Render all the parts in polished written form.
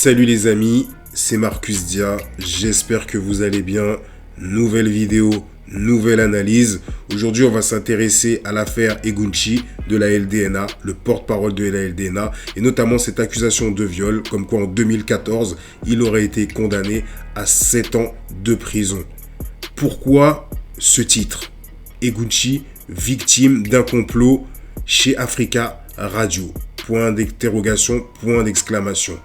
Salut les amis, c'est Marcus Dia, j'espère que vous allez bien. Nouvelle vidéo, nouvelle analyse. Aujourd'hui, on va s'intéresser à l'affaire Egunci de la LDNA, le porte-parole de la LDNA, et notamment cette accusation de viol, comme quoi en 2014, il aurait été condamné à 7 ans de prison. Pourquoi ce titre? Egunci, victime d'un complot chez Africa Radio. Point d'interrogation, point d'exclamation.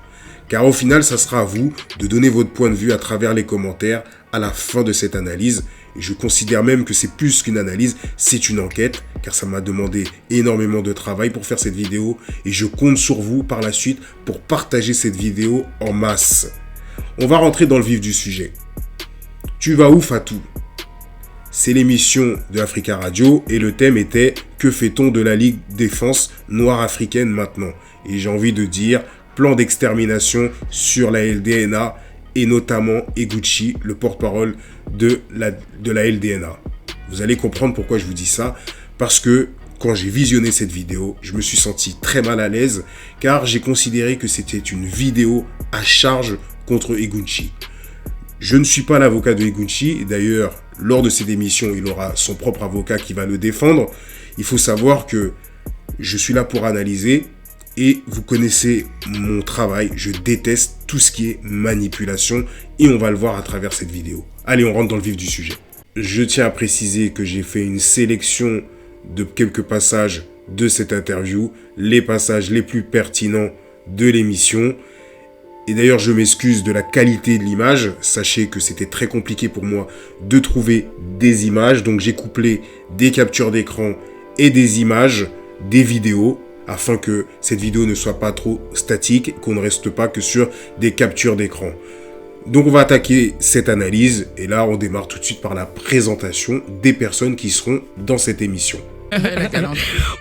Car au final, ça sera à vous de donner votre point de vue à travers les commentaires à la fin de cette analyse. Et je considère même que c'est plus qu'une analyse, c'est une enquête, car ça m'a demandé énormément de travail pour faire cette vidéo. Et je compte sur vous par la suite pour partager cette vidéo en masse. On va rentrer dans le vif du sujet. Tu vas où, Fatou? C'est l'émission de Africa Radio et le thème était « Que fait-on de la Ligue Défense Noire Africaine maintenant ?» Et j'ai envie de dire plan d'extermination sur la LDNA et notamment Egunci, le porte-parole de la LDNA. Vous allez comprendre pourquoi je vous dis ça, parce que quand j'ai visionné cette vidéo, je me suis senti très mal à l'aise car j'ai considéré que c'était une vidéo à charge contre Egunci. Je ne suis pas l'avocat de Egunci, d'ailleurs, lors de cette émission, il aura son propre avocat qui va le défendre. Il faut savoir que je suis là pour analyser et vous connaissez mon travail. Je déteste tout ce qui est manipulation et on va le voir à travers cette vidéo. Allez, on rentre dans le vif du sujet. Je tiens à préciser que j'ai fait une sélection de quelques passages de cette interview, les passages les plus pertinents de l'émission. Et d'ailleurs, je m'excuse de la qualité de l'image. Sachez que c'était très compliqué pour moi de trouver des images. Donc, j'ai couplé des captures d'écran et des images, des vidéos, afin que cette vidéo ne soit pas trop statique, qu'on ne reste pas que sur des captures d'écran. Donc, on va attaquer cette analyse. Et là, on démarre tout de suite par la présentation des personnes qui seront dans cette émission.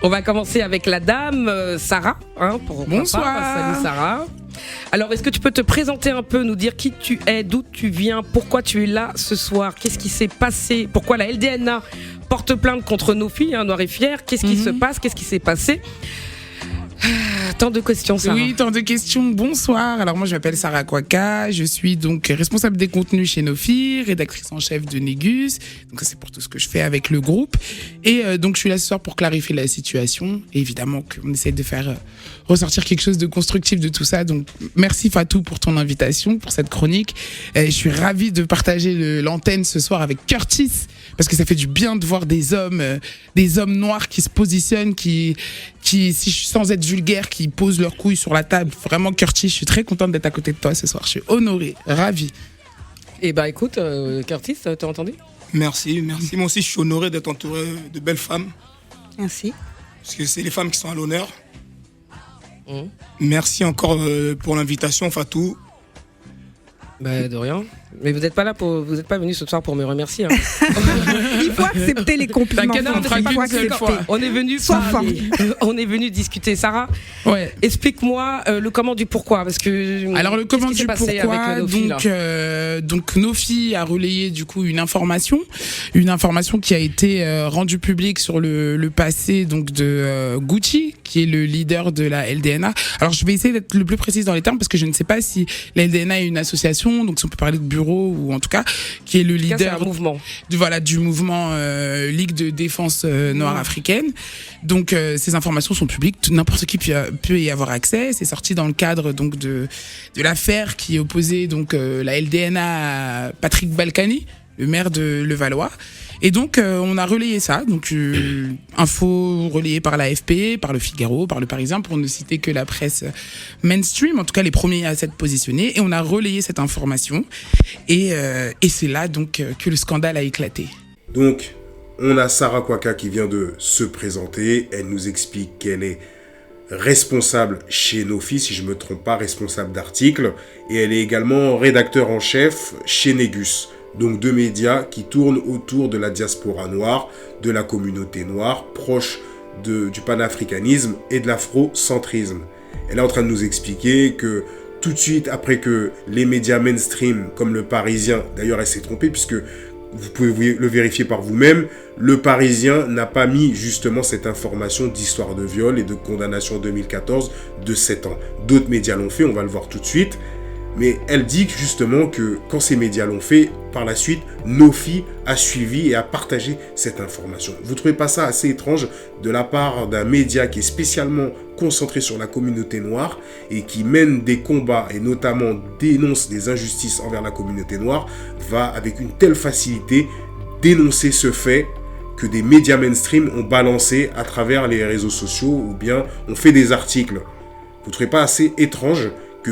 On va commencer avec la dame, Sarah. Bonsoir. Salut Sarah. Alors, est-ce que tu peux te présenter un peu, nous dire qui tu es, d'où tu viens, pourquoi tu es là ce soir, qu'est-ce qui s'est passé, pourquoi la LDNA porte plainte contre nos filles, Noir et Fier, qu'est-ce qui se passe, qu'est-ce qui s'est passé? Tant de questions, Sarah. Oui, tant de questions. Bonsoir. Alors moi, je m'appelle Sarah Kwaka. Je suis donc responsable des contenus chez Nofi, rédactrice en chef de Négus. Donc ça, c'est pour tout ce que je fais avec le groupe. Et donc, je suis là ce soir pour clarifier la situation. Et évidemment, qu'on essaie de faire ressortir quelque chose de constructif de tout ça. Donc, merci Fatou pour ton invitation, pour cette chronique. Je suis ravie de partager l'antenne ce soir avec Curtis, parce que ça fait du bien de voir des hommes noirs qui se positionnent, qui sans être vulgaire, qui posent leurs couilles sur la table. Vraiment, Curtis, je suis très contente d'être à côté de toi ce soir. Je suis honorée, ravie. Eh ben, écoute, Curtis, t'as entendu? Merci. Moi aussi, je suis honoré d'être entouré de belles femmes. Merci. Parce que c'est les femmes qui sont à l'honneur. Merci encore pour l'invitation, Fatou. Bah, de rien. Mais vous n'êtes pas venu ce soir pour me remercier. Hein. Il faut accepter les compliments. On est venu parler. On est venu discuter. Sarah, ouais. Explique-moi le comment du pourquoi, parce que. Alors le comment du pourquoi. Donc Nofi a relayé du coup une information qui a été rendue publique sur le passé donc de Gucci, qui est le leader de la LDNA. Alors je vais essayer d'être le plus précis dans les termes parce que je ne sais pas si la LDNA est une association, donc si on peut parler de bureau ou en tout cas qui est le leader du mouvement Ligue de Défense Noire Africaine. Donc ces informations sont publiques, n'importe qui peut y avoir accès. C'est sorti dans le cadre donc de l'affaire qui opposait donc la LDNA à Patrick Balkany, le maire de Levallois. Et donc on a relayé ça, donc info relayée par l'AFP, par le Figaro, par le Parisien, pour ne citer que la presse mainstream, en tout cas les premiers à s'être positionnés, et on a relayé cette information et c'est là donc que le scandale a éclaté. Donc on a Sarah Kwaka qui vient de se présenter, elle nous explique qu'elle est responsable chez Nofi, si je ne me trompe pas, responsable d'articles, et elle est également rédacteur en chef chez Négus. Donc 2 médias qui tournent autour de la diaspora noire, de la communauté noire, proche du panafricanisme et de l'afrocentrisme. Elle est en train de nous expliquer que tout de suite après que les médias mainstream comme le Parisien, d'ailleurs elle s'est trompée puisque vous pouvez le vérifier par vous-même, le Parisien n'a pas mis justement cette information d'histoire de viol et de condamnation en 2014 de 7 ans. D'autres médias l'ont fait, on va le voir tout de suite. Mais elle dit justement que quand ces médias l'ont fait, par la suite, Nofi a suivi et a partagé cette information. Vous ne trouvez pas ça assez étrange de la part d'un média qui est spécialement concentré sur la communauté noire et qui mène des combats et notamment dénonce des injustices envers la communauté noire, va avec une telle facilité dénoncer ce fait que des médias mainstream ont balancé à travers les réseaux sociaux ou bien ont fait des articles. Vous ne trouvez pas assez étrange que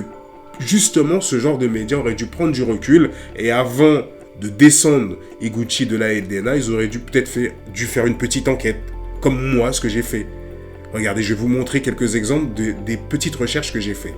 justement ce genre de médias aurait dû prendre du recul et avant de descendre Eguchi de la LDNA, ils auraient dû peut-être dû faire une petite enquête, comme moi, ce que j'ai fait. Regardez, je vais vous montrer quelques exemples des petites recherches que j'ai faites.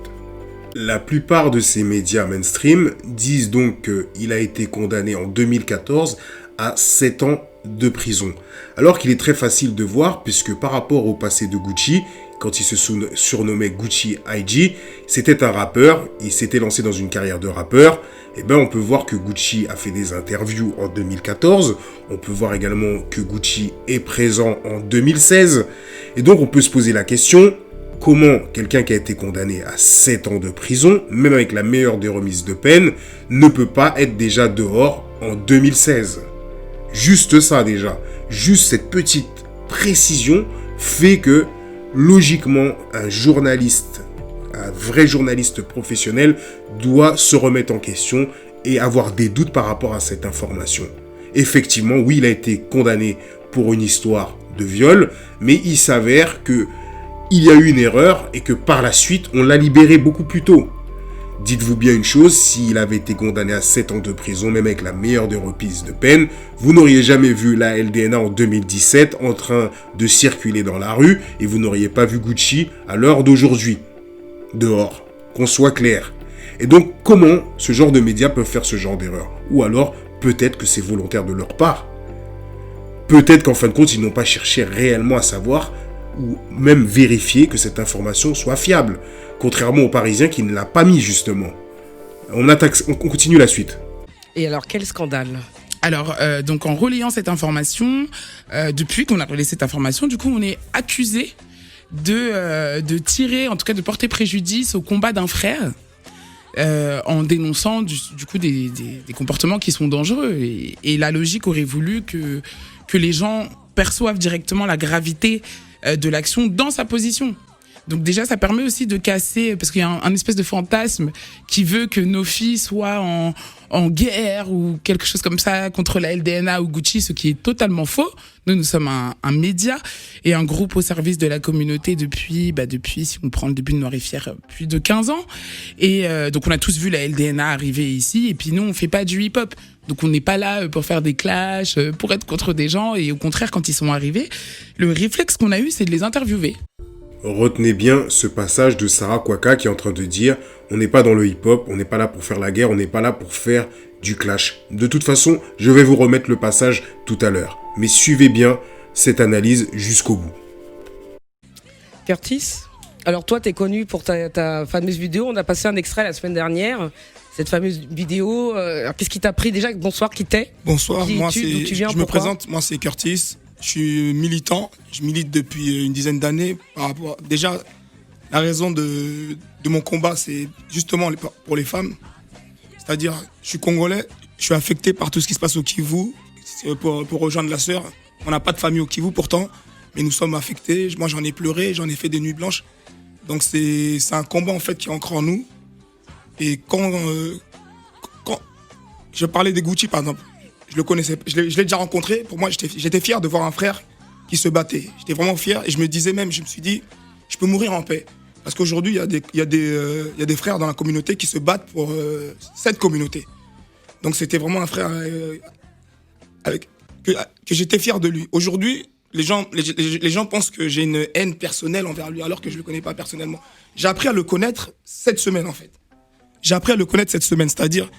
La plupart de ces médias mainstream disent donc qu'il a été condamné en 2014 à 7 ans de prison. Alors qu'il est très facile de voir, puisque par rapport au passé de Gucci, quand il se surnommait Gucci IG, c'était un rappeur, il s'était lancé dans une carrière de rappeur, et ben on peut voir que Gucci a fait des interviews en 2014, on peut voir également que Gucci est présent en 2016, et donc on peut se poser la question, comment quelqu'un qui a été condamné à 7 ans de prison, même avec la meilleure des remises de peine, ne peut pas être déjà dehors en 2016 ? Juste ça déjà, juste cette petite précision fait que logiquement un journaliste, un vrai journaliste professionnel doit se remettre en question et avoir des doutes par rapport à cette information. Effectivement, oui, il a été condamné pour une histoire de viol, mais il s'avère que il y a eu une erreur et que par la suite, on l'a libéré beaucoup plus tôt. Dites-vous bien une chose, s'il avait été condamné à 7 ans de prison, même avec la meilleure des remises de peine, vous n'auriez jamais vu la LDNA en 2017 en train de circuler dans la rue et vous n'auriez pas vu Gucci à l'heure d'aujourd'hui, dehors, qu'on soit clair. Et donc, comment ce genre de médias peuvent faire ce genre d'erreur? Ou alors, peut-être que c'est volontaire de leur part. Peut-être qu'en fin de compte, ils n'ont pas cherché réellement à savoir ou même vérifier que cette information soit fiable. Contrairement aux Parisiens qui ne l'a pas mis justement. On continue la suite. Et alors, quel scandale ? Alors, donc en relayant cette information, depuis qu'on a relayé cette information, du coup, on est accusé de tirer, en tout cas de porter préjudice au combat d'un frère, en dénonçant du coup des comportements qui sont dangereux. Et la logique aurait voulu que les gens perçoivent directement la gravité de l'action dans sa position. Donc déjà, ça permet aussi de casser, parce qu'il y a un espèce de fantasme qui veut que Nofi soit en guerre ou quelque chose comme ça contre la LDNA ou Gucci, ce qui est totalement faux. Nous sommes un média et un groupe au service de la communauté depuis, si on prend le début de Noir et Fier, plus de 15 ans. Et donc on a tous vu la LDNA arriver ici, et puis nous, on fait pas du hip-hop. Donc on n'est pas là pour faire des clashs, pour être contre des gens, et au contraire, quand ils sont arrivés, le réflexe qu'on a eu, c'est de les interviewer. Retenez bien ce passage de Sarah Kwaka qui est en train de dire « On n'est pas dans le hip-hop, on n'est pas là pour faire la guerre, on n'est pas là pour faire du clash. » De toute façon, je vais vous remettre le passage tout à l'heure. Mais suivez bien cette analyse jusqu'au bout. Curtis, alors toi, tu es connu pour ta fameuse vidéo. On a passé un extrait la semaine dernière. Cette fameuse vidéo, qu'est-ce qui t'a pris déjà? Bonsoir, qui t'es? Bonsoir, d'où tu viens, je me présente, moi c'est Curtis. Je suis militant, je milite depuis une dizaine d'années. Déjà, la raison de mon combat, c'est justement pour les femmes. C'est-à-dire, je suis congolais, je suis affecté par tout ce qui se passe au Kivu. Pour rejoindre la sœur, on n'a pas de famille au Kivu pourtant, mais nous sommes affectés. Moi, j'en ai pleuré, j'en ai fait des nuits blanches. Donc, c'est un combat en fait qui est ancré en nous. Et quand je parlais des Gucci, par exemple, je le connaissais, je l'ai déjà rencontré. Pour moi, j'étais fier de voir un frère qui se battait. J'étais vraiment fier et je me suis dit, je peux mourir en paix. Parce qu'aujourd'hui, il y a des frères dans la communauté qui se battent pour cette communauté. Donc c'était vraiment un frère que j'étais fier de lui. Aujourd'hui, les gens pensent que j'ai une haine personnelle envers lui alors que je ne le connais pas personnellement. J'ai appris à le connaître cette semaine en fait. C'est-à-dire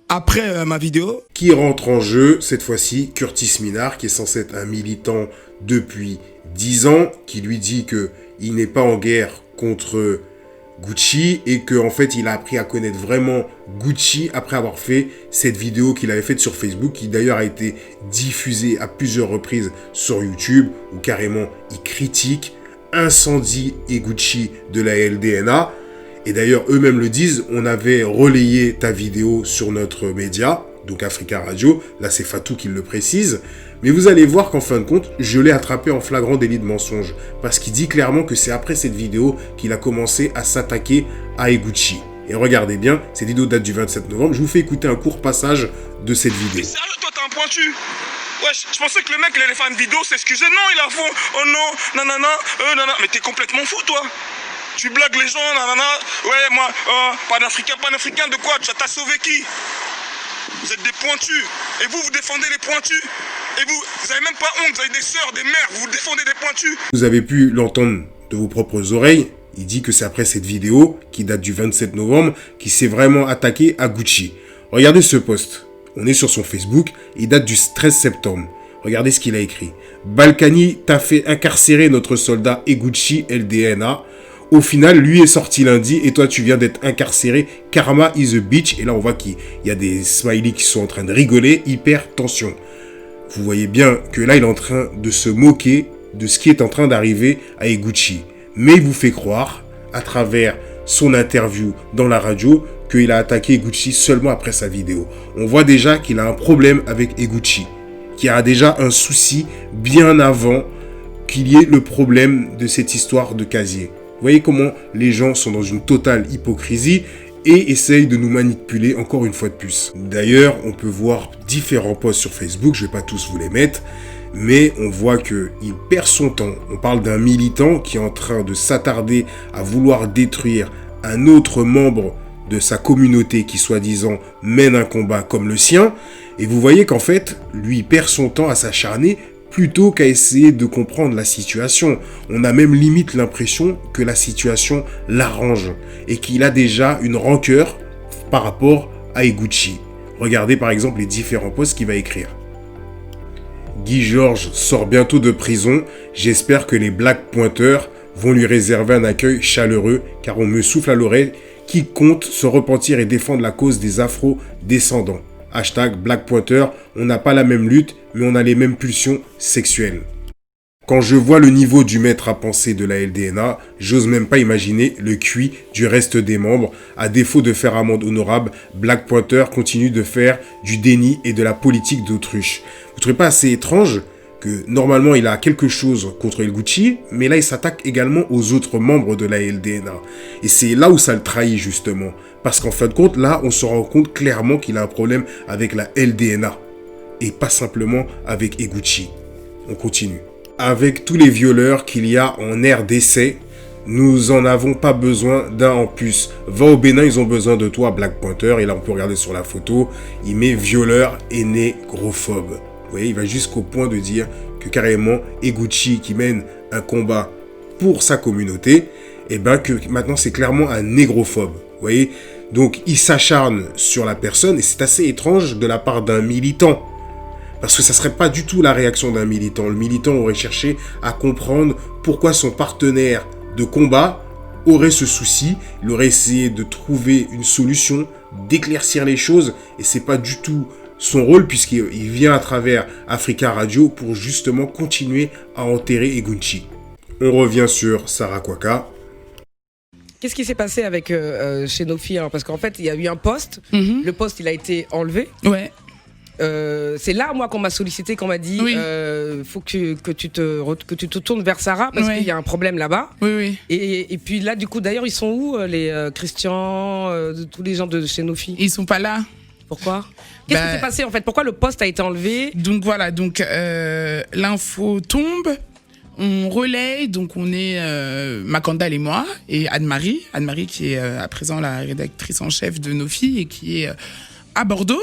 après ma vidéo. Qui rentre en jeu, cette fois-ci, Curtis Minard, qui est censé être un militant depuis 10 ans, qui lui dit qu'il n'est pas en guerre contre Gucci et qu'en fait, il a appris à connaître vraiment Gucci après avoir fait cette vidéo qu'il avait faite sur Facebook, qui d'ailleurs a été diffusée à plusieurs reprises sur YouTube, où carrément, il critique Incendie et Gucci de la LDNA. Et d'ailleurs, eux-mêmes le disent, on avait relayé ta vidéo sur notre média, donc Africa Radio. Là, c'est Fatou qui le précise. Mais vous allez voir qu'en fin de compte, je l'ai attrapé en flagrant délit de mensonge. Parce qu'il dit clairement que c'est après cette vidéo qu'il a commencé à s'attaquer à Eguchi. Et regardez bien, cette vidéo date du 27 novembre. Je vous fais écouter un court passage de cette vidéo. Sérieux, toi, t'es un pointu. Ouais, je pensais que le mec, il allait faire une vidéo, s'excuser. Non, il a fond. Oh non, nanana, nanana. Mais t'es complètement fou, toi. Tu blagues les gens, nanana. Ouais, moi, panafricain, de quoi? T'as sauvé qui? Vous êtes des pointus. Et vous défendez les pointus. Et vous avez même pas honte. Vous avez des sœurs, des mères. Vous défendez des pointus. Vous avez pu l'entendre de vos propres oreilles. Il dit que c'est après cette vidéo, qui date du 27 novembre, qu'il s'est vraiment attaqué à Gucci. Regardez ce post. On est sur son Facebook. Il date du 13 septembre. Regardez ce qu'il a écrit. Balkany t'a fait incarcérer notre soldat Eguchi LDNA. Au final, lui est sorti lundi et toi, tu viens d'être incarcéré. Karma is a bitch. Et là, on voit qu'il y a des smileys qui sont en train de rigoler. Hyper tension. Vous voyez bien que là, il est en train de se moquer de ce qui est en train d'arriver à Eguchi. Mais il vous fait croire, à travers son interview dans la radio, qu'il a attaqué Eguchi seulement après sa vidéo. On voit déjà qu'il a un problème avec Eguchi, qu'il y a déjà un souci bien avant qu'il y ait le problème de cette histoire de casier. Vous voyez comment les gens sont dans une totale hypocrisie et essayent de nous manipuler encore une fois de plus. D'ailleurs, on peut voir différents posts sur Facebook, je ne vais pas tous vous les mettre, mais on voit qu'il perd son temps. On parle d'un militant qui est en train de s'attarder à vouloir détruire un autre membre de sa communauté qui, soi-disant, mène un combat comme le sien. Et vous voyez qu'en fait, lui perd son temps à s'acharner plutôt qu'à essayer de comprendre la situation. On a même limite l'impression que la situation l'arrange et qu'il a déjà une rancœur par rapport à Eguchi. Regardez par exemple les différents posts qu'il va écrire. Guy Georges sort bientôt de prison. J'espère que les Black Pointers vont lui réserver un accueil chaleureux car on me souffle à l'oreille qui compte se repentir et défendre la cause des afro-descendants. Hashtag Black Pointer, on n'a pas la même lutte, mais on a les mêmes pulsions sexuelles. Quand je vois le niveau du maître à penser de la LDNA, j'ose même pas imaginer le QI du reste des membres. À défaut de faire amende honorable, Black Pointer continue de faire du déni et de la politique d'autruche. Vous trouvez pas assez étrange que normalement il a quelque chose contre Eguchi, mais là il s'attaque également aux autres membres de la LDNA. Et c'est là où ça le trahit justement. Parce qu'en fin de compte, là on se rend compte clairement qu'il a un problème avec la LDNA. Et pas simplement avec Eguchi. On continue. Avec tous les violeurs qu'il y a en aire d'essai, nous en avons pas besoin d'un en plus. Va au Bénin, ils ont besoin de toi, Black Pointer. Et là, on peut regarder sur la photo, il met violeur et négrophobe. Vous voyez, il va jusqu'au point de dire que carrément, Eguchi qui mène un combat pour sa communauté, et ben que maintenant c'est clairement un négrophobe. Vous voyez, donc il s'acharne sur la personne et c'est assez étrange de la part d'un militant. Parce que ça ne serait pas du tout la réaction d'un militant. Le militant aurait cherché à comprendre pourquoi son partenaire de combat aurait ce souci. Il aurait essayé de trouver une solution, d'éclaircir les choses. Et ce n'est pas du tout son rôle puisqu'il vient à travers Africa Radio pour justement continuer à enterrer Eguchi. On revient sur Sarah Kwaka. Qu'est-ce qui s'est passé avec chez nos filles, hein? Parce qu'en fait, il y a eu un post. Le post, il a été enlevé. Ouais. C'est là moi qu'on m'a sollicité, qu'on m'a dit faut que tu te tournes vers Sarah parce qu'il y a un problème là-bas. Et puis là du coup d'ailleurs ils sont où les Christian, tous les gens de chez nos filles? Ils sont pas là. Pourquoi? Qu'est-ce qui s'est passé en fait? Pourquoi le post a été enlevé? Donc voilà, l'info tombe. On relaye, donc on est Makandal et moi et Anne-Marie qui est à présent la rédactrice en chef de nos filles et qui est à Bordeaux.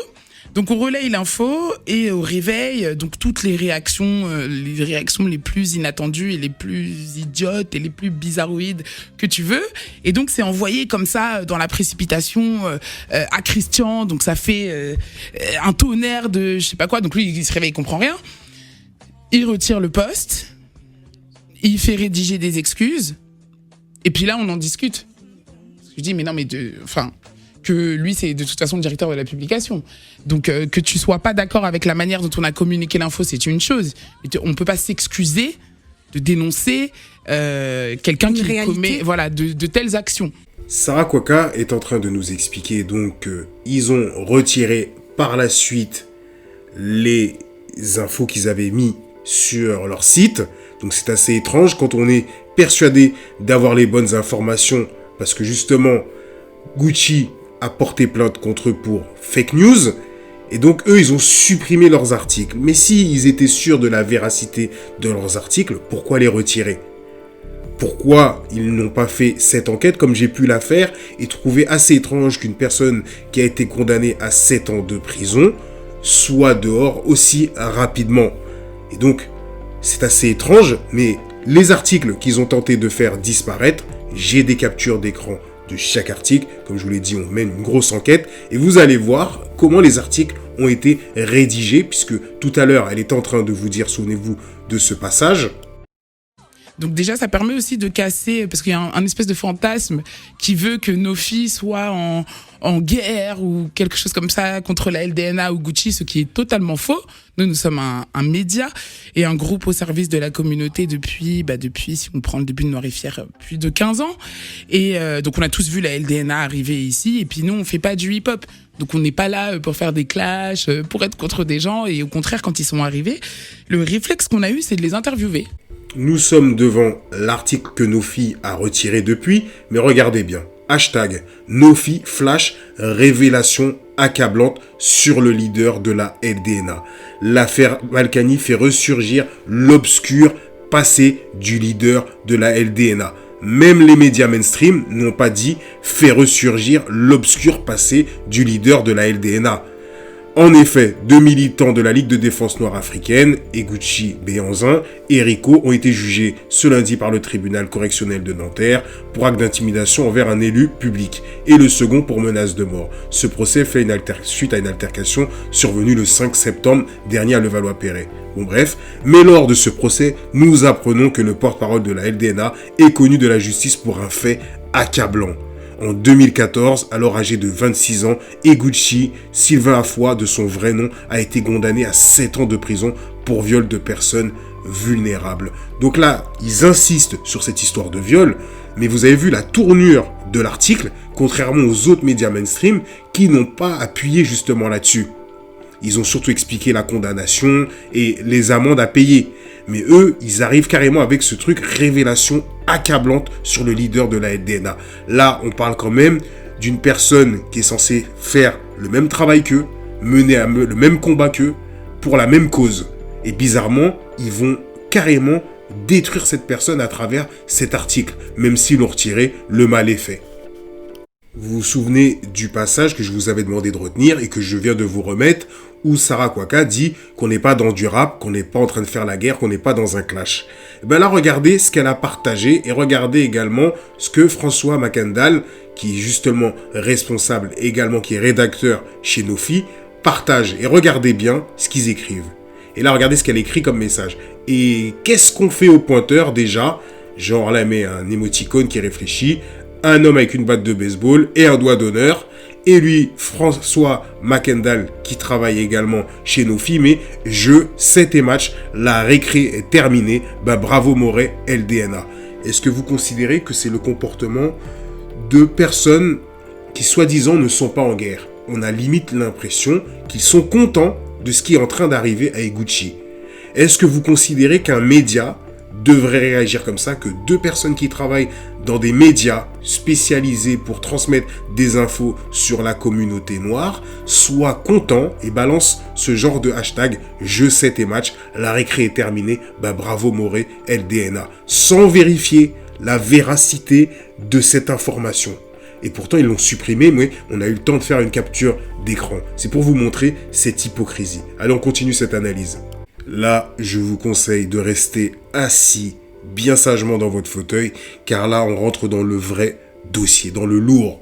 Donc on relaye l'info et au réveil, donc toutes les réactions les plus inattendues et les plus idiotes et les plus bizarroïdes que tu veux. Et donc c'est envoyé comme ça dans la précipitation à Christian. Donc ça fait un tonnerre de je sais pas quoi. Donc lui il se réveille, il comprend rien. Il retire le post, il fait rédiger des excuses. Et puis là on en discute. Je dis mais non mais que lui, c'est de toute façon le directeur de la publication. Donc, que tu sois pas d'accord avec la manière dont on a communiqué l'info, c'est une chose. Mais on peut pas s'excuser dénoncer quelqu'un qui commet de telles actions. Sarah Kwaka est en train de nous expliquer donc qu'ils ont retiré par la suite les infos qu'ils avaient mis sur leur site. Donc c'est assez étrange quand on est persuadé d'avoir les bonnes informations parce que justement Gucci a porté plainte contre eux pour fake news et donc eux ils ont supprimé leurs articles. Mais s'ils étaient sûrs de la véracité de leurs articles, pourquoi les retirer ? Pourquoi ils n'ont pas fait cette enquête comme j'ai pu la faire et trouver assez étrange qu'une personne qui a été condamnée à 7 ans de prison soit dehors aussi rapidement. Et donc, c'est assez étrange, mais les articles qu'ils ont tenté de faire disparaître, j'ai des captures d'écran de chaque article. Comme je vous l'ai dit, on mène une grosse enquête et vous allez voir comment les articles ont été rédigés, puisque tout à l'heure, elle est en train de vous dire, souvenez-vous de ce passage. Donc déjà, ça permet aussi de casser, parce qu'il y a un espèce de fantasme qui veut que Nofi soit en guerre ou quelque chose comme ça contre la LDNA ou Gucci, ce qui est totalement faux. Nous sommes un média et un groupe au service de la communauté depuis, si on prend le début de Noir-et-Fier, plus de 15 ans. Et donc on a tous vu la LDNA arriver ici, et puis nous, on fait pas du hip-hop. Donc on n'est pas là pour faire des clashs, pour être contre des gens, et au contraire, quand ils sont arrivés, le réflexe qu'on a eu, c'est de les interviewer. Nous sommes devant l'article que Nofi a retiré depuis, mais regardez bien. Hashtag Nofi flash révélation accablante sur le leader de la LDNA. L'affaire Balkany fait ressurgir l'obscur passé du leader de la LDNA. Même les médias mainstream n'ont pas dit fait ressurgir l'obscur passé du leader de la LDNA. En effet, 2 militants de la Ligue de défense noire africaine, Eguchi Béanzin et Rico, ont été jugés ce lundi par le tribunal correctionnel de Nanterre pour acte d'intimidation envers un élu public et le second pour menace de mort. Ce procès fait suite à une altercation survenue le 5 septembre dernier à Levallois-Perret. Bon bref, mais lors de ce procès, nous apprenons que le porte-parole de la LDNA est connu de la justice pour un fait accablant. En 2014, alors âgé de 26 ans, Eguchi Sylvain Afoua, de son vrai nom, a été condamné à 7 ans de prison pour viol de personnes vulnérables. Donc là, ils insistent sur cette histoire de viol, mais vous avez vu la tournure de l'article, contrairement aux autres médias mainstream qui n'ont pas appuyé justement là-dessus. Ils ont surtout expliqué la condamnation et les amendes à payer. Mais eux, ils arrivent carrément avec ce truc révélation accablante sur le leader de la LDNA. Là, on parle quand même d'une personne qui est censée faire le même travail qu'eux, mener le même combat qu'eux, pour la même cause. Et bizarrement, ils vont carrément détruire cette personne à travers cet article. Même s'ils l'ont retiré, le mal est fait. Vous vous souvenez du passage que je vous avais demandé de retenir et que je viens de vous remettre, où Sarah Kwaka dit qu'on n'est pas dans du rap, qu'on n'est pas en train de faire la guerre, qu'on n'est pas dans un clash. Et ben là, regardez ce qu'elle a partagé et regardez également ce que François Macandal, qui est justement responsable, également qui est rédacteur chez Nofi, partage. Et regardez bien ce qu'ils écrivent. Et là, regardez ce qu'elle écrit comme message. Et qu'est-ce qu'on fait au pointeur déjà ? Genre là, elle met un émoticône qui réfléchit, un homme avec une batte de baseball et un doigt d'honneur. Et lui, François Macandal, qui travaille également chez Nofi, mais jeu, 7 et match, la récré est terminée, bravo Moret, LDNA. Est-ce que vous considérez que c'est le comportement de personnes qui soi-disant ne sont pas en guerre ? On a limite l'impression qu'ils sont contents de ce qui est en train d'arriver à Eguchi. Est-ce que vous considérez qu'un média devrait réagir comme ça, que 2 personnes qui travaillent dans des médias spécialisés pour transmettre des infos sur la communauté noire soient contents et balancent ce genre de hashtag « Je sais tes matchs, la récré est terminée, bravo Moret, LDNA », sans vérifier la véracité de cette information. Et pourtant, ils l'ont supprimé, mais on a eu le temps de faire une capture d'écran. C'est pour vous montrer cette hypocrisie. Allez, on continue cette analyse. Là, je vous conseille de rester assis bien sagement dans votre fauteuil, car là, on rentre dans le vrai dossier, dans le lourd.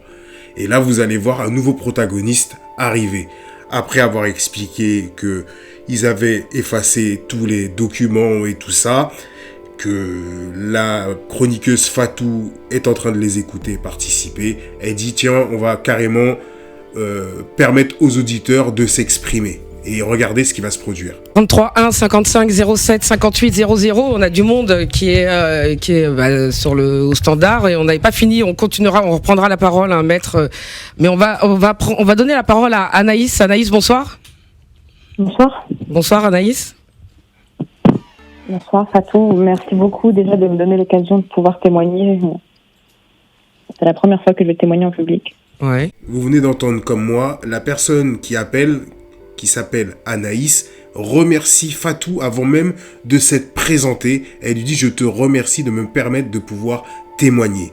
Et là, vous allez voir un nouveau protagoniste arriver. Après avoir expliqué qu'ils avaient effacé tous les documents et tout ça, que la chroniqueuse Fatou est en train de les écouter et participer, elle dit, tiens, on va carrément permettre aux auditeurs de s'exprimer. et regardez ce qui va se produire. 33 1 55 07 58 00. On a du monde qui est au standard et on n'avait pas fini. On continuera, on reprendra la parole, hein, maître. Mais on va donner la parole à Anaïs. Anaïs, bonsoir. Bonsoir. Bonsoir Anaïs. Bonsoir Fatou. Merci beaucoup déjà de me donner l'occasion de pouvoir témoigner. C'est la première fois que je vais témoigner en public. Ouais. Vous venez d'entendre comme moi, la personne qui appelle, qui s'appelle Anaïs, remercie Fatou avant même de s'être présentée. Elle lui dit « Je te remercie de me permettre de pouvoir témoigner ».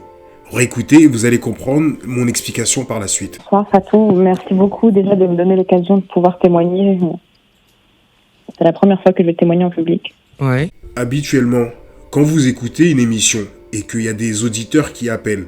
Réécoutez et vous allez comprendre mon explication par la suite. Bonsoir Fatou. Merci beaucoup déjà de me donner l'occasion de pouvoir témoigner. C'est la première fois que je vais témoigner en public. Ouais. Habituellement, quand vous écoutez une émission et qu'il y a des auditeurs qui appellent,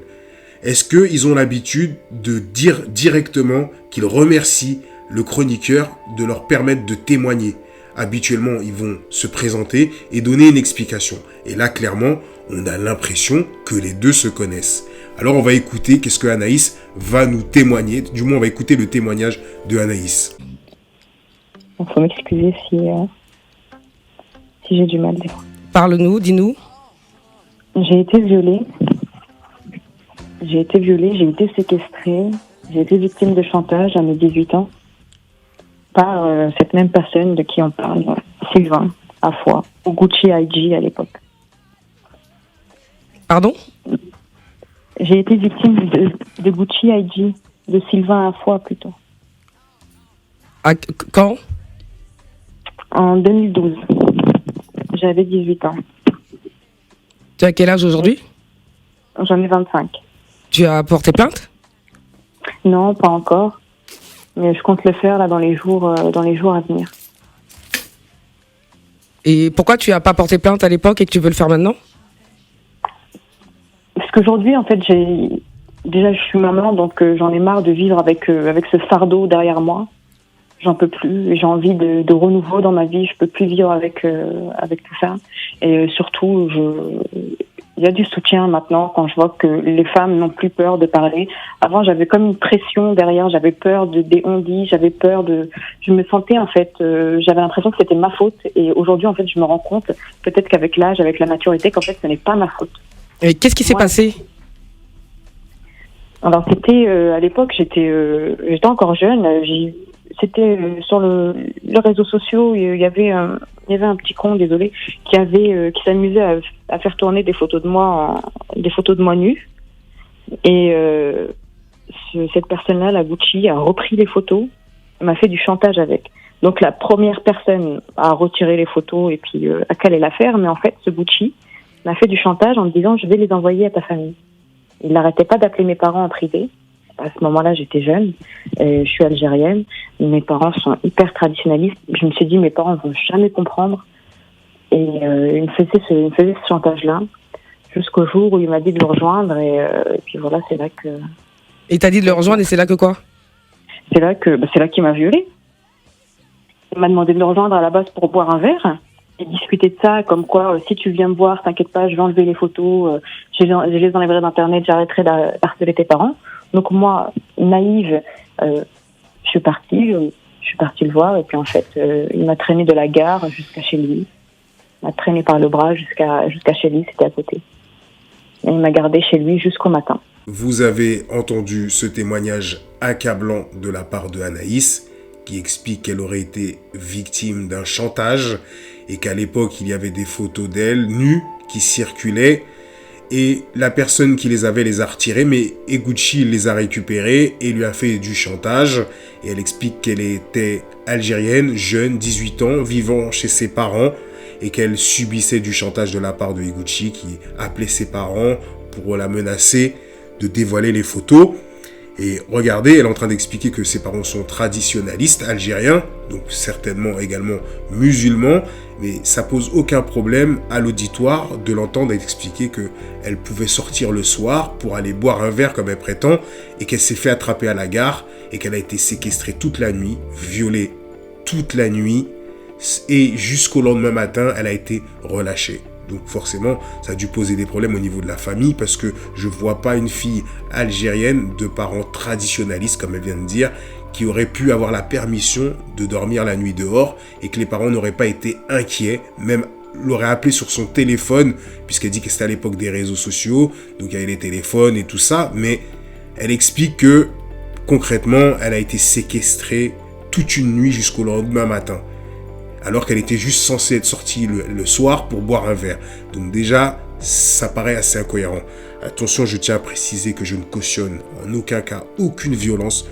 est-ce qu'ils ont l'habitude de dire directement qu'ils remercient le chroniqueur de leur permettre de témoigner? Habituellement, ils vont se présenter et donner une explication. Et là, clairement, on a l'impression que les deux se connaissent. Alors, on va écouter qu'est-ce que Anaïs va nous témoigner. Du moins, on va écouter le témoignage de Anaïs. Il faut m'excuser si j'ai du mal des fois. Parle-nous, dis-nous. J'ai été violée, j'ai été séquestrée, j'ai été victime de chantage à mes 18 ans par cette même personne de qui on parle, Sylvain, Afoi, ou Gucci IG à l'époque. Pardon? J'ai été victime de Gucci IG, de Sylvain Afoi plutôt. Quand? En 2012. J'avais 18 ans. Tu as quel âge aujourd'hui? J'en ai 25. Tu as porté plainte? Non, pas encore. Mais je compte le faire là dans les jours à venir. Et pourquoi tu n'as pas porté plainte à l'époque et que tu veux le faire maintenant? Parce qu'aujourd'hui, en fait, je suis maman, donc j'en ai marre de vivre avec ce fardeau derrière moi. J'en peux plus. J'ai envie de renouveau dans ma vie. Je peux plus vivre avec tout ça. Et surtout, il y a du soutien maintenant quand je vois que les femmes n'ont plus peur de parler. Avant, j'avais comme une pression derrière. J'avais peur des on-dit. J'avais peur je me sentais en fait. J'avais l'impression que c'était ma faute. Et aujourd'hui, en fait, je me rends compte, peut-être qu'avec l'âge, avec la maturité, qu'en fait, ce n'est pas ma faute. Et qu'est-ce qui s'est passé? Alors, c'était à l'époque, j'étais encore jeune. C'était sur les réseaux sociaux, il y avait un petit con, désolé, qui s'amusait à faire tourner des photos de moi nue. Et cette personne-là, la Gucci, a repris les photos, m'a fait du chantage avec. Donc la première personne a retiré les photos et puis a calé l'affaire, mais en fait, ce Gucci m'a fait du chantage en me disant « je vais les envoyer à ta famille ». Il n'arrêtait pas d'appeler mes parents en privé. À ce moment-là, j'étais jeune, je suis algérienne, mes parents sont hyper traditionnalistes. Je me suis dit, mes parents vont jamais comprendre. Et il me faisait ce chantage-là, jusqu'au jour où il m'a dit de le rejoindre. Et puis voilà, c'est là que... Et t'as dit de le rejoindre et c'est là que quoi? C'est là qu'il m'a violée. Il m'a demandé de le rejoindre à la base pour boire un verre et discuter de ça, comme quoi, si tu viens me voir, t'inquiète pas, je vais enlever les photos, je les enlèverai d'Internet, j'arrêterai d'harceler tes parents. Donc moi, naïve, je suis partie le voir et puis en fait, il m'a traîné de la gare jusqu'à chez lui. Il m'a traîné par le bras jusqu'à chez lui, c'était à côté. Et il m'a gardé chez lui jusqu'au matin. Vous avez entendu ce témoignage accablant de la part de Anaïs, qui explique qu'elle aurait été victime d'un chantage et qu'à l'époque, il y avait des photos d'elle nue qui circulaient. Et la personne qui les avait les a retirées, mais Gucci les a récupérées et lui a fait du chantage. Et elle explique qu'elle était algérienne, jeune, 18 ans, vivant chez ses parents et qu'elle subissait du chantage de la part de Gucci qui appelait ses parents pour la menacer de dévoiler les photos. Et regardez, elle est en train d'expliquer que ses parents sont traditionnalistes algériens, donc certainement également musulmans, mais ça pose aucun problème à l'auditoire de l'entendre expliquer qu'elle pouvait sortir le soir pour aller boire un verre comme elle prétend, et qu'elle s'est fait attraper à la gare, et qu'elle a été séquestrée toute la nuit, violée toute la nuit, et jusqu'au lendemain matin, elle a été relâchée. Donc forcément, ça a dû poser des problèmes au niveau de la famille parce que je vois pas une fille algérienne de parents traditionnalistes, comme elle vient de dire, qui aurait pu avoir la permission de dormir la nuit dehors et que les parents n'auraient pas été inquiets, même l'aurait appelé sur son téléphone, puisqu'elle dit que c'était à l'époque des réseaux sociaux, donc il y avait les téléphones et tout ça, mais elle explique que concrètement, elle a été séquestrée toute une nuit jusqu'au lendemain matin, alors qu'elle était juste censée être sortie le soir pour boire un verre. Donc déjà, ça paraît assez incohérent. Attention, je tiens à préciser que je ne cautionne en aucun cas aucune violence,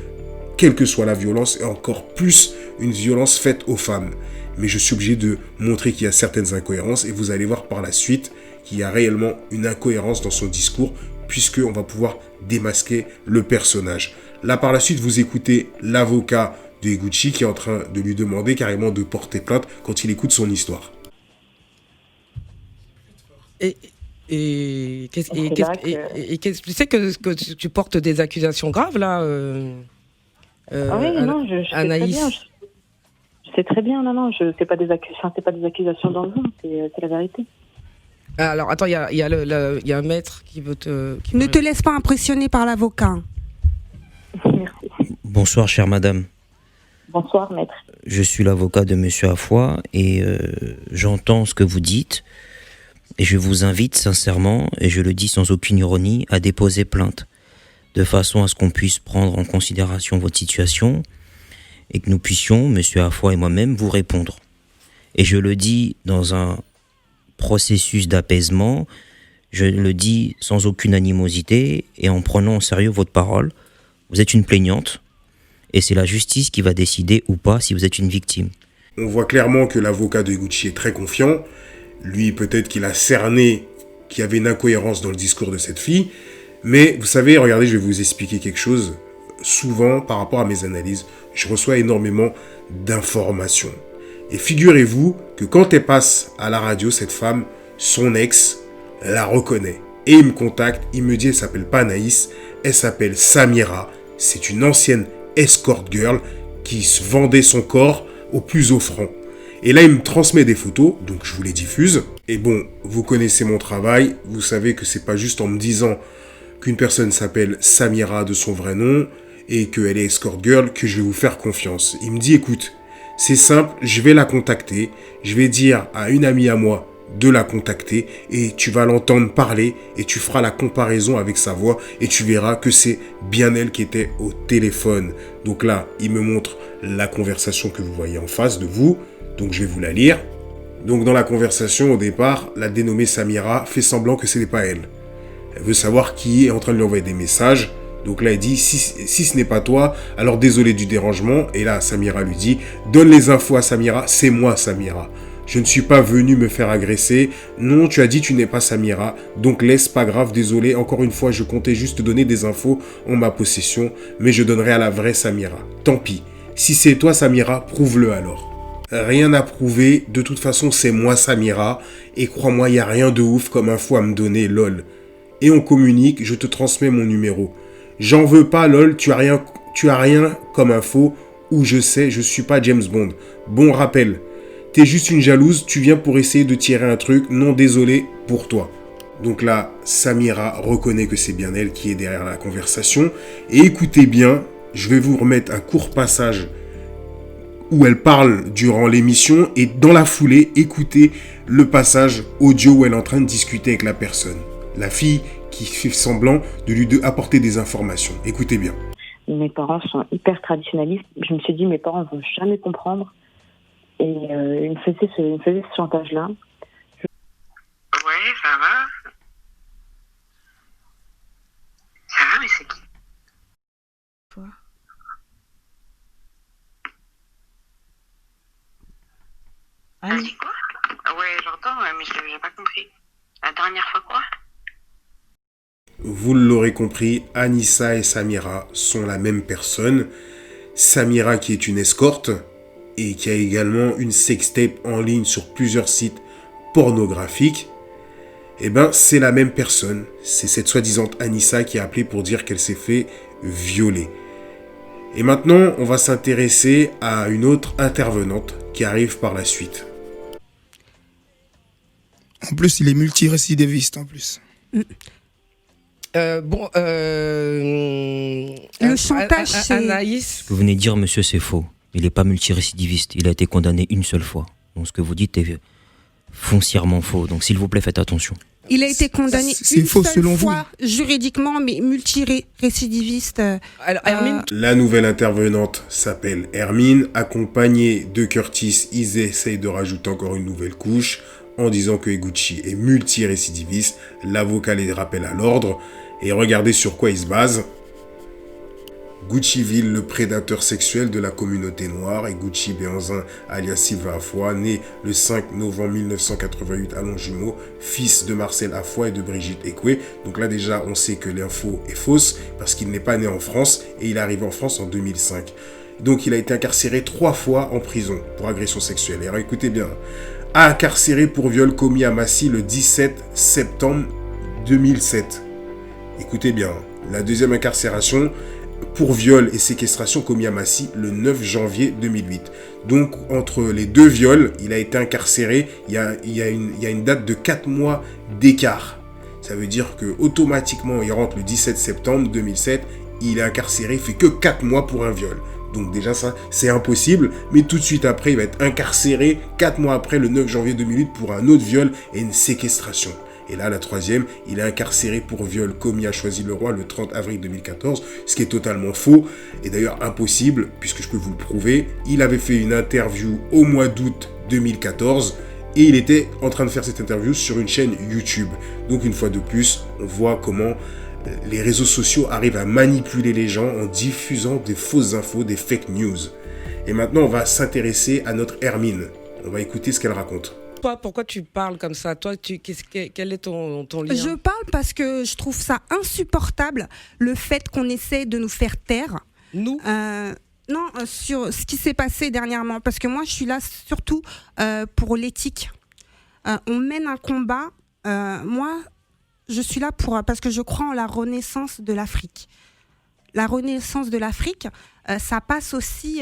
quelle que soit la violence, et encore plus une violence faite aux femmes. Mais je suis obligé de montrer qu'il y a certaines incohérences, et vous allez voir par la suite qu'il y a réellement une incohérence dans son discours, puisqu'on va pouvoir démasquer le personnage. Là, par la suite, vous écoutez l'avocat de Eguchi qui est en train de lui demander carrément de porter plainte quand il écoute son histoire. Tu sais que tu portes des accusations graves là oui, non, je Anaïs. Je sais très bien, non, c'est pas des accusations dans le vent, c'est la vérité. Alors attends, il y a un maître qui veut te... Ne te laisse pas impressionner par l'avocat. Merci. Bonsoir, chère madame. Bonsoir, maître. Je suis l'avocat de Monsieur Afoy et j'entends ce que vous dites. Et je vous invite sincèrement, et je le dis sans aucune ironie, à déposer plainte, de façon à ce qu'on puisse prendre en considération votre situation et que nous puissions, Monsieur Afoy et moi-même, vous répondre. Et je le dis dans un processus d'apaisement, je le dis sans aucune animosité et en prenant au sérieux votre parole. Vous êtes une plaignante et c'est la justice qui va décider ou pas si vous êtes une victime. On voit clairement que l'avocat de Eguchi est très confiant. Lui, peut-être qu'il a cerné qu'il y avait une incohérence dans le discours de cette fille. Mais vous savez, regardez, je vais vous expliquer quelque chose. Souvent, par rapport à mes analyses, je reçois énormément d'informations. Et figurez-vous que quand elle passe à la radio, cette femme, son ex, la reconnaît. Et il me contacte, il me dit, elle s'appelle pas Anaïs, elle s'appelle Samira. C'est une ancienne escort girl qui se vendait son corps au plus offrant. Et là, il me transmet des photos, donc je vous les diffuse. Et bon, vous connaissez mon travail, vous savez que c'est pas juste en me disant qu'une personne s'appelle Samira de son vrai nom et qu'elle est escort girl que je vais vous faire confiance. Il me dit, écoute, c'est simple, je vais la contacter, je vais dire à une amie à moi de la contacter et tu vas l'entendre parler et tu feras la comparaison avec sa voix et tu verras que c'est bien elle qui était au téléphone. Donc là, il me montre la conversation que vous voyez en face de vous. Donc je vais vous la lire. Donc dans la conversation, au départ, la dénommée Samira fait semblant que ce n'est pas elle. Elle veut savoir qui est en train de lui envoyer des messages. Donc là, elle dit, si ce n'est pas toi, alors désolé du dérangement. Et là, Samira lui dit, donne les infos à Samira, c'est moi Samira. Je ne suis pas venu me faire agresser. Non, tu as dit tu n'es pas Samira. Donc laisse, pas grave, désolé. Encore une fois, je comptais juste te donner des infos en ma possession. Mais je donnerai à la vraie Samira. Tant pis. Si c'est toi Samira, prouve-le alors. Rien à prouver, de toute façon c'est moi Samira, et crois-moi, il n'y a rien de ouf comme info à me donner, lol. Et on communique, je te transmets mon numéro. J'en veux pas, lol, tu as rien comme info, ou je sais, je suis pas James Bond. Bon rappel, t'es juste une jalouse, tu viens pour essayer de tirer un truc, non désolé pour toi. Donc là, Samira reconnaît que c'est bien elle qui est derrière la conversation, et écoutez bien, je vais vous remettre un court passage où elle parle durant l'émission et dans la foulée, écoutez le passage audio où elle est en train de discuter avec la personne. La fille qui fait semblant de lui apporter des informations. Écoutez bien. Mes parents sont hyper traditionnalistes. Je me suis dit, mes parents ne vont jamais comprendre. Et ils me faisaient ce chantage-là. Ouais, ça va. Ça va, mais c'est qui? Toi. T'as dit quoi? Ouais, j'entends, mais j'ai pas compris. La dernière fois quoi? Vous l'aurez compris, Anissa et Samira sont la même personne. Samira qui est une escorte et qui a également une sextape en ligne sur plusieurs sites pornographiques. Eh ben, c'est la même personne. C'est cette soi-disant Anissa qui a appelé pour dire qu'elle s'est fait violer. Et maintenant, on va s'intéresser à une autre intervenante qui arrive par la suite. En plus, il est multirécidiviste en plus. Le chantage, c'est... Anaïs. Ce que vous venez de dire, monsieur, c'est faux. Il n'est pas multirécidiviste. Il a été condamné une seule fois. Donc ce que vous dites est foncièrement faux. Donc s'il vous plaît, faites attention. Il a été condamné C'est une faux seule selon fois juridiquement, mais multirécidiviste. Alors, Hermine, La nouvelle intervenante s'appelle Hermine, accompagnée de Curtis. Ils essayent de rajouter encore une nouvelle couche en disant que Eguchi est multirécidiviste. L'avocat les rappelle à l'ordre. Et regardez sur quoi ils se basent. Gucci-Ville, le prédateur sexuel de la communauté noire, et Gucci Béanzin, alias Sylvain Afoy, né le 5 novembre 1988 à Longjumeau, fils de Marcel Afoy et de Brigitte Ekwe. Donc là déjà, on sait que l'info est fausse, parce qu'il n'est pas né en France, et il est arrivé en France en 2005. Donc il a été incarcéré 3 fois en prison pour agression sexuelle. Et alors écoutez bien, incarcéré pour viol commis à Massy le 17 septembre 2007. Écoutez bien, la deuxième incarcération pour viol et séquestration commis à Massy le 9 janvier 2008. Donc, entre les deux viols, il a été incarcéré, il y a une date de 4 mois d'écart. Ça veut dire que automatiquement, il rentre le 17 septembre 2007, il est incarcéré, il fait que 4 mois pour un viol. Donc déjà ça, c'est impossible, mais tout de suite après, il va être incarcéré 4 mois après, le 9 janvier 2008, pour un autre viol et une séquestration. Et là, la troisième, il est incarcéré pour viol commis à Choisy-le-Roi le 30 avril 2014, ce qui est totalement faux, et d'ailleurs impossible, puisque je peux vous le prouver. Il avait fait une interview au mois d'août 2014, et il était en train de faire cette interview sur une chaîne YouTube. Donc une fois de plus, on voit comment les réseaux sociaux arrivent à manipuler les gens en diffusant des fausses infos, des fake news. Et maintenant, on va s'intéresser à notre Hermine. On va écouter ce qu'elle raconte. toi, pourquoi tu parles comme ça? Toi, quel est ton lien? Je parle parce que je trouve ça insupportable, le fait qu'on essaie de nous faire taire. Nous Non, sur ce qui s'est passé dernièrement. Parce que moi, je suis là surtout pour l'éthique. On mène un combat. Moi, je suis là parce que je crois en la renaissance de l'Afrique. La renaissance de l'Afrique, ça passe aussi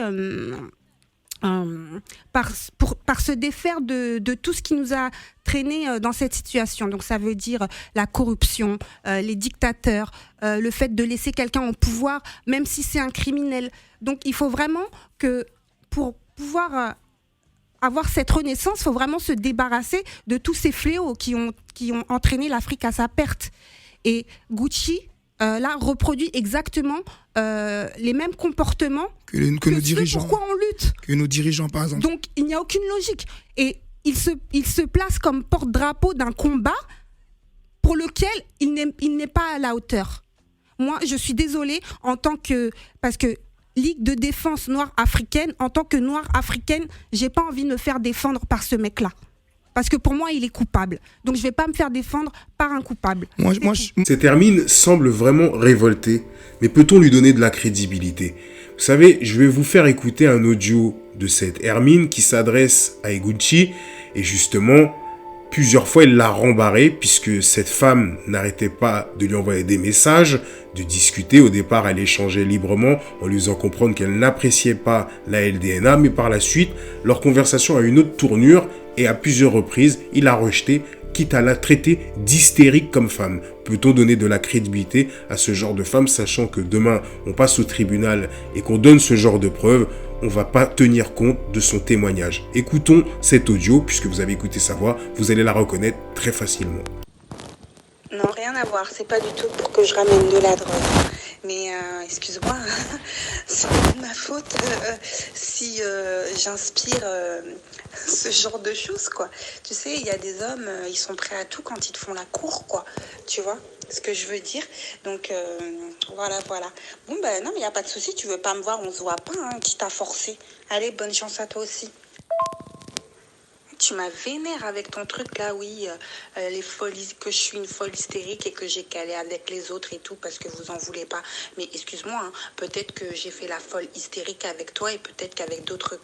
par se défaire de tout ce qui nous a traîné dans cette situation. Donc ça veut dire la corruption, les dictateurs, le fait de laisser quelqu'un au pouvoir, même si c'est un criminel. Donc il faut vraiment que pour pouvoir avoir cette renaissance, il faut vraiment se débarrasser de tous ces fléaux qui ont entraîné l'Afrique à sa perte. Et Gucci, là, reproduit exactement les mêmes comportements que nos dirigeants. Pourquoi on lutte. Que nos dirigeants, par exemple. Donc, il n'y a aucune logique. Et il se place comme porte-drapeau d'un combat pour lequel il n'est pas à la hauteur. Moi, je suis désolée, parce que Ligue de défense noire africaine, en tant que noire africaine, j'ai pas envie de me faire défendre par ce mec-là. Parce que pour moi, il est coupable. Donc, je ne vais pas me faire défendre par un coupable. Cette Hermine semble vraiment révoltée, mais peut-on lui donner de la crédibilité? Vous savez, je vais vous faire écouter un audio de cette Hermine qui s'adresse à Eguchi, et justement, plusieurs fois, il l'a rembarré, puisque cette femme n'arrêtait pas de lui envoyer des messages, de discuter. Au départ, elle échangeait librement, en lui faisant comprendre qu'elle n'appréciait pas la LDNA, mais par la suite, leur conversation a eu une autre tournure, et à plusieurs reprises, il a rejeté, quitte à la traiter d'hystérique comme femme. Peut-on donner de la crédibilité à ce genre de femme, sachant que demain, on passe au tribunal et qu'on donne ce genre de preuves, on ne va pas tenir compte de son témoignage. Écoutons cet audio, puisque vous avez écouté sa voix, vous allez la reconnaître très facilement. Non, rien à voir, c'est pas du tout pour que je ramène de la drogue. Mais excuse-moi, c'est pas de ma faute si j'inspire ce genre de choses, quoi. Tu sais, il y a des hommes, ils sont prêts à tout quand ils te font la cour, quoi. Tu vois ce que je veux dire? Donc, voilà. Bon, ben non, mais il n'y a pas de souci, tu veux pas me voir, on se voit pas, hein, qui t'a forcé. Allez, bonne chance à toi aussi. Tu m'as vénère avec ton truc là, oui, les folies, que je suis une folle hystérique et que j'ai calé avec les autres et tout parce que vous en voulez pas. Mais excuse-moi, hein, peut-être que j'ai fait la folle hystérique avec toi et peut-être qu'avec d'autres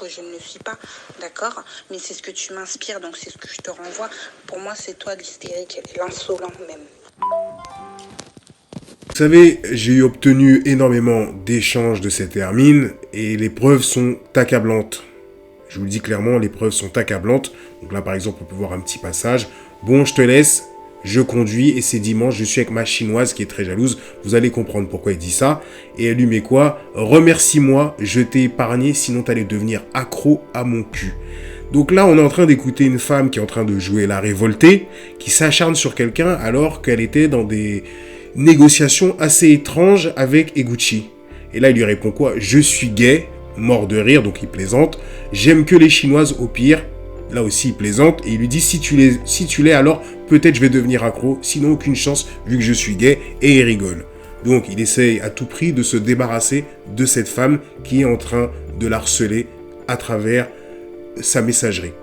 je ne le suis pas, d'accord? Mais c'est ce que tu m'inspires, donc c'est ce que je te renvoie. Pour moi, c'est toi l'hystérique, l'insolent même. Vous savez, j'ai obtenu énormément d'échanges de cette Hermine et les preuves sont accablantes. Je vous le dis clairement, les preuves sont accablantes. Donc là, par exemple, on peut voir un petit passage. Bon, je te laisse. je conduis et c'est dimanche, je suis avec ma chinoise qui est très jalouse. Vous allez comprendre pourquoi il dit ça. Et elle lui met quoi? Remercie-moi, je t'ai épargné, sinon t'allais devenir accro à mon cul. Donc là, on est en train d'écouter une femme qui est en train de jouer la révoltée, qui s'acharne sur quelqu'un alors qu'elle était dans des négociations assez étranges avec Eguchi. Et là, il lui répond quoi? Je suis gay, mort de rire, donc il plaisante. J'aime que les chinoises au pire. Là aussi, il plaisante. Et il lui dit, si tu l'es, alors peut-être je vais devenir accro. Sinon, aucune chance vu que je suis gay. Et il rigole. Donc, il essaye à tout prix de se débarrasser de cette femme qui est en train de la harceler à travers sa messagerie.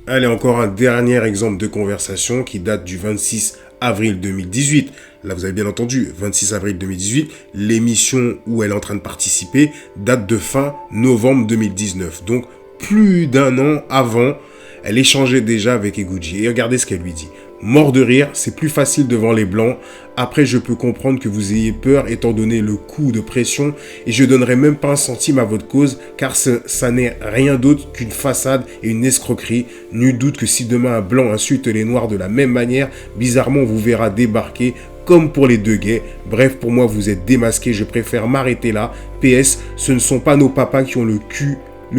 Allez, encore un dernier exemple de conversation qui date du 26 avril 2018. Là, vous avez bien entendu, 26 avril 2018, l'émission où elle est en train de participer date de fin novembre 2019. Donc, plus d'un an avant, elle échangeait déjà avec Eguchi. Et regardez ce qu'elle lui dit. Mort de rire, c'est plus facile devant les blancs. Après, je peux comprendre que vous ayez peur étant donné le coup de pression et je donnerai même pas un centime à votre cause car ça n'est rien d'autre qu'une façade et une escroquerie. Nul doute que si demain un blanc insulte les noirs de la même manière, bizarrement on vous verra débarquer comme pour les deux gays. Bref, pour moi, vous êtes démasqués, je préfère m'arrêter là. PS, ce ne sont pas nos papas qui ont le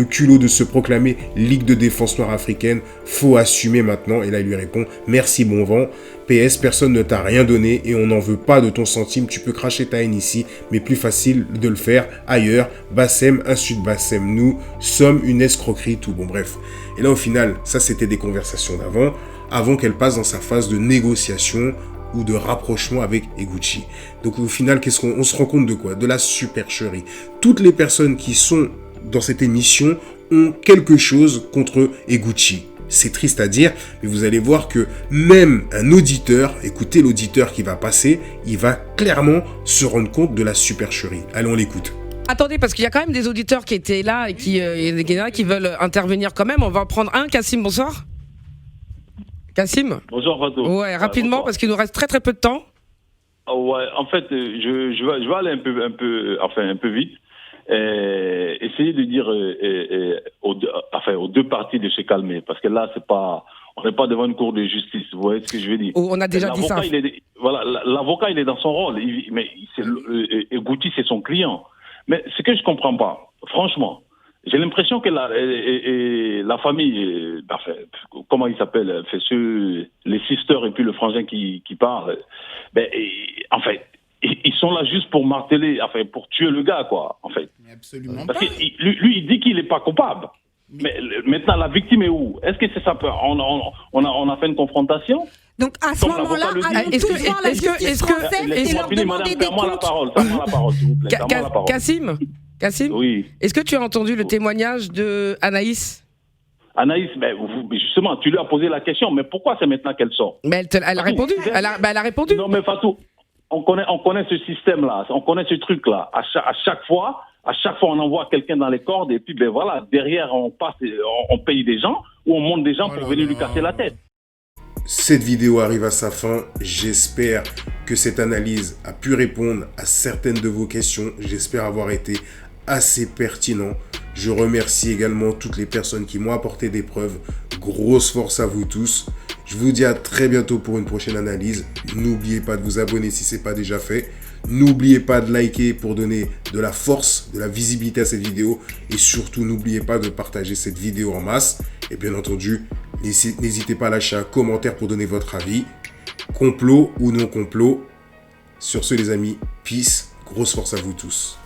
culot de se proclamer Ligue de défense noire africaine. Faut assumer maintenant. Et là, il lui répond, merci bon vent. PS, personne ne t'a rien donné et on n'en veut pas de ton centime. Tu peux cracher ta haine ici, mais plus facile de le faire ailleurs. Bassem, insulte Bassem. Nous sommes une escroquerie, tout bon, bref. Et là, au final, ça, c'était des conversations avant qu'elle passe dans sa phase de négociation ou de rapprochement avec Eguchi. Donc, au final, on se rend compte de quoi? De la supercherie. Toutes les personnes qui sont dans cette émission ont quelque chose contre Eguchi. C'est triste à dire, mais vous allez voir que même un auditeur, écoutez l'auditeur qui va passer, il va clairement se rendre compte de la supercherie. Allez, on l'écoute. Attendez, parce qu'il y a quand même des auditeurs qui étaient là et qui veulent intervenir quand même. On va en prendre un. Kassim, bonsoir. Kassim? Bonjour, Fatou. Ouais, rapidement, parce qu'il nous reste très très peu de temps. Ouais, en fait, je vais aller un peu vite. Essayer de dire aux deux parties de se calmer, parce que là on n'est pas devant une cour de justice, vous voyez ce que je veux dire. On a déjà dit ça. L'avocat il est dans son rôle, mais Eguchi c'est son client. Mais ce que je comprends pas, franchement, j'ai l'impression que la famille, comment il s'appelle, les sisters et puis le frangin qui parle, en fait. Ils sont là juste pour marteler, pour tuer le gars, quoi, en fait. Mais absolument parce pas. que lui, il dit qu'il n'est pas coupable. Mais maintenant, la victime est où? Est-ce que c'est ça? On a fait une confrontation? Donc, à ce moment-là, allons tous voir la justice française et leur demander des comptes. La parole, s'il vous plaît. Kassim, oui. Est-ce que tu as entendu le témoignage de Anaïs? Anaïs, justement, tu lui as posé la question, mais pourquoi c'est maintenant qu'elle sort? Mais elle a répondu. Elle a répondu. Non, mais Fatou, on connaît ce système-là, on connaît ce truc-là. À chaque fois, on envoie quelqu'un dans les cordes et puis derrière, on paye des gens ou on monte des gens pour venir lui casser la tête. Cette vidéo arrive à sa fin. J'espère que cette analyse a pu répondre à certaines de vos questions. J'espère avoir été assez pertinent. Je remercie également toutes les personnes qui m'ont apporté des preuves. Grosse force à vous tous. Je vous dis à très bientôt pour une prochaine analyse. N'oubliez pas de vous abonner si ce n'est pas déjà fait. N'oubliez pas de liker pour donner de la force, de la visibilité à cette vidéo. Et surtout, n'oubliez pas de partager cette vidéo en masse. Et bien entendu, n'hésitez pas à lâcher un commentaire pour donner votre avis. Complot ou non complot. Sur ce les amis, peace. Grosse force à vous tous.